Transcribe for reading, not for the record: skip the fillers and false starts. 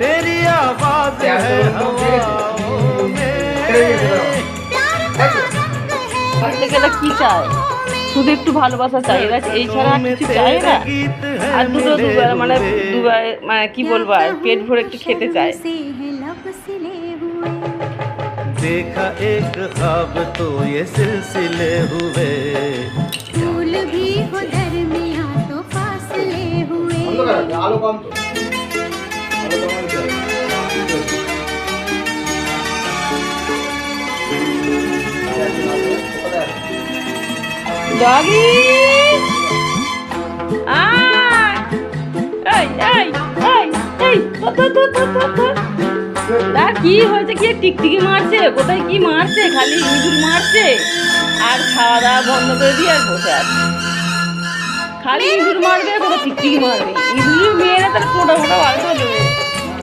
तेरी आवाज है हवाओं में। বলতে গেলে কি চায়, শুধু একটু ভালোবাসা চাই, এরা এই ছাড়া কিছু চায় না। আর দুটো মানে মানে কি বলবো, আর পেট ভরে একটু খেতে চায়। देखा एक ख्वाब तो ये सिलसिले हुए, फूल भी हो दरमियां तो फासले हुए। ডগি কি হয়েছে, কি টিকটিকি মারছে, কোথায় কি মারছে, খালি ইঁদুর মারছে আর খাওয়া দাওয়া বন্ধ করে দিয়ে আর বসে আছে। খালি ইঁদুর মারবে, কোনো টিকটিকি মারবে, ইঁদুর মেয়েরা তার মোটা মোটা ভালো দেবে।